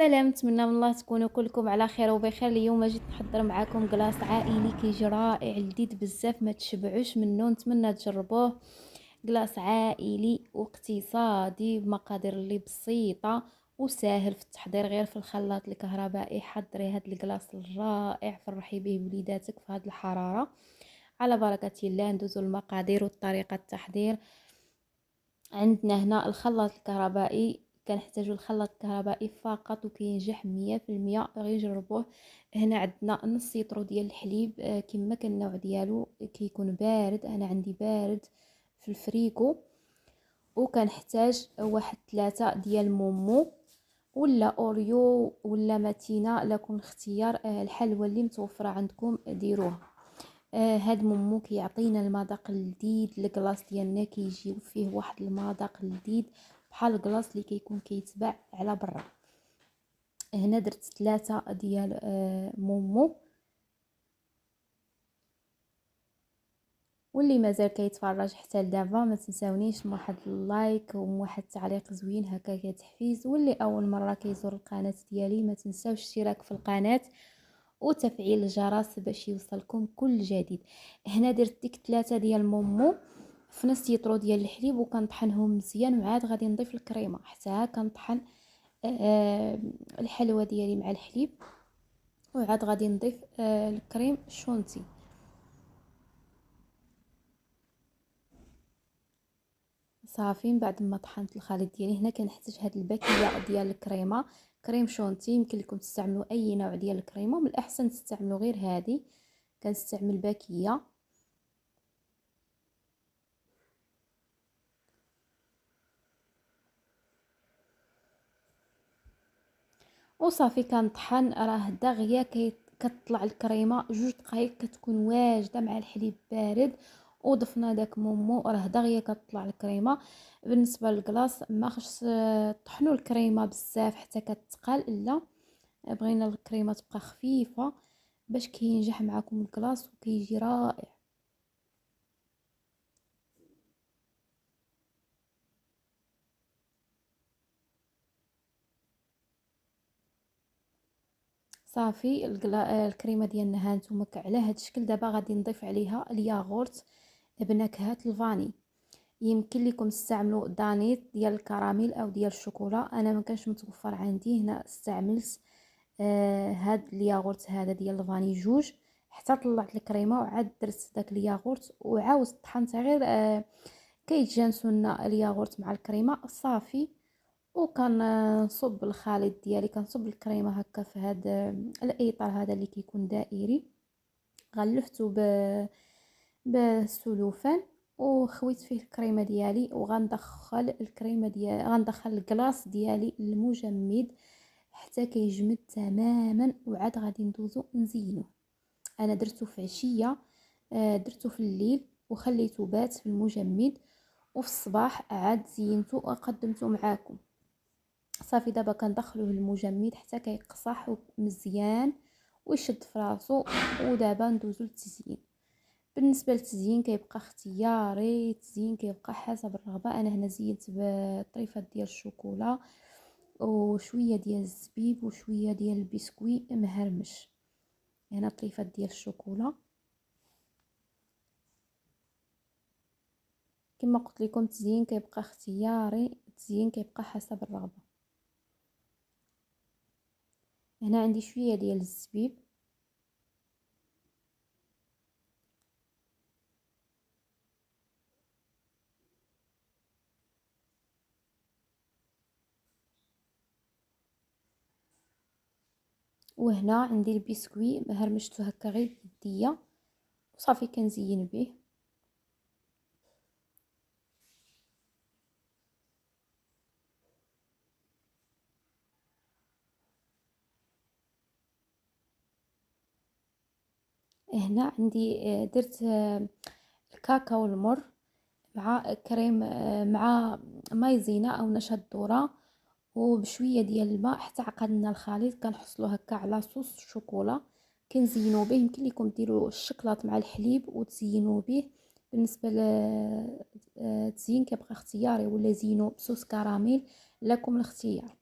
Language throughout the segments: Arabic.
سلام، نتمنى من الله تكونوا كلكم على خير وبخير. اليوم جيت نحضر معكم كلاص عائلي كيجي رائع لذيذ بزاف، ما تشبعوش منه. نتمنى تجربوه. كلاص عائلي واقتصادي بمقادير اللي بسيطه وسهل في التحضير. غير في الخلاط الكهربائي حضري هذا الكلاص الرائع، فرحي به وليداتك في هذه الحراره. على بركه الله ندوزو المقادير وطريقه التحضير. عندنا هنا الخلاط الكهربائي، كنحتاجو الخلاط الكهربائي فقط وكينجح 100%. غير جربوه. هنا عندنا نص لتر ديال الحليب، كما كان النوع ديالو كيكون بارد. انا عندي بارد في الفريكو. وكنحتاج واحد 3 ديال مومو ولا اوريو ولا ماتينا، لكم الاختيار. الحلوى اللي متوفره عندكم ديروها. هاد مومو كيعطينا المذاق اللذيذ. الكلاص ديالنا كيجيو فيه واحد المذاق لذيذ بحال الكلاص اللي كيكون كيتباع على برا. هنا درت 3 ديال مومو. واللي مازال كيتفرج حتى لدابا ما تنساونيش من واحد اللايك وواحد التعليق زوين هكا كتحفيز. واللي اول مره كيزور القناه ديالي ما تنساوش الاشتراك في القناه وتفعيل الجرس باش يوصلكم كل جديد. هنا درت ديك 3 ديال مومو في نص لتر ديال الحليب وكنطحنهم مزيان، وعاد غادي نضيف الكريمه حتى كنطحن الحلوى ديالي مع الحليب. وعاد غادي نضيف الكريم شونتي. صافي من بعد ما طحنت الخليط ديالي هنا كنحتاج هاد الباكيه ديال الكريمه، كريم شونتي. يمكن لكم تستعملوا اي نوع ديال الكريمه، من الاحسن تستعملوا غير هذه. كنستعمل باكيه. وصافي كنطحن راه دغيا كتطلع الكريمه 2 دقائق كتكون واجده مع الحليب بارد. وضفنا داك مومو راه دغيا كتطلع الكريمه. بالنسبه للكلاص ما خصش طحنوا الكريمه بزاف حتى كتقال، لا، بغينا الكريمه تبقى خفيفه باش كينجح معكم الكلاص وكيجي رائع. صافي الكريمه ديالنا ها نتوما على هذا الشكل. دابا غادي نضيف عليها الياغورت بنكهه الفاني. يمكن لكم تستعملوا دانيت ديال الكراميل او ديال الشوكولا. انا ما كانش متوفر عندي هنا، استعملت هاد الياغورت هذا ديال الفاني جوج حتى طلعت الكريمه. وعاد درت داك الياغورت وعاود طحنت غير كيتجانسوا لنا الياغورت مع الكريمه. صافي وكنصب الخليط ديالي، كنصب الكريمه هكا في هذا الاطار هذا اللي كيكون دائري. غلفته بالسلوفان وخويت فيه الكريمه ديالي. وغندخل الكريمه ديالي، غندخل الكلاص ديالي المجمد حتى كيجمد تماما. وعاد غادي ندوزو نزينوه. انا درته في عشيه، درته في الليل وخليته بات في المجمد، وفي الصباح عاد زينته وقدمته معاكم. صافي دابا كندخلوه المجمد حتى كيقصح مزيان ويشد في راسو. ودابا ندوزو للتزيين. بالنسبه للتزيين كيبقى اختياري، التزيين كيبقى حسب الرغبه. انا هنا زينت بطريفه ديال الشوكولا وشويه ديال الزبيب وشويه ديال البسكويت مهرمش. هنا طريفه ديال الشوكولا. كما قلت لكم التزيين كيبقى اختياري، التزيين كيبقى حسب الرغبه. هنا عندي شويه ديال الزبيب. وهنا عندي البسكوي هرمشته هكا غير بيديا وصافي كنزين به. هنا عندي درت الكاكاو المر مع كريم، مع مايزينا او نشا الذره وبشويه ديال الماء حتى عقدنا الخليط. كنحصلو هكا على صوص الشوكولا كنزينو به. يمكن لكم ديروا الشكلاط مع الحليب وتزينوا به. بالنسبه للتزيين كيبقى اختياري، ولا زينو بصوص كراميل، لكم الاختيار.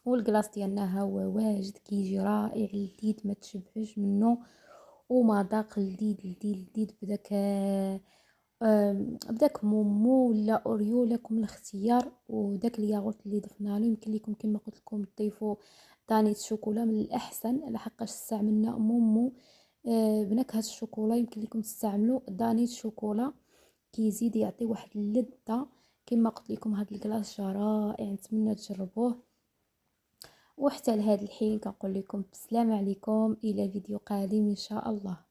والكلاص ديالنا ها هو واجد كيجي رائع لذيذ ما تشبعوش منه، ومذاق لذيذ لذيذ لذيذ بداك مومو ولا اوريو لكم الاختيار. وداك الياغورت اللي ضفنا له يمكن لكم كما قلت لكم تضيفوا دانية شوكولا من الاحسن، لحقاش استعملنا مومو بنكهة الشوكولا. يمكن لكم تستعملوا دانية شوكولا كيزيد يعطي واحد اللذة. كما قلت لكم هذا الكلاص جا رائع، نتمنى تجربوه. وحتى لهذا الحين كنقول لكم بسلام عليكم، الى فيديو قادم ان شاء الله.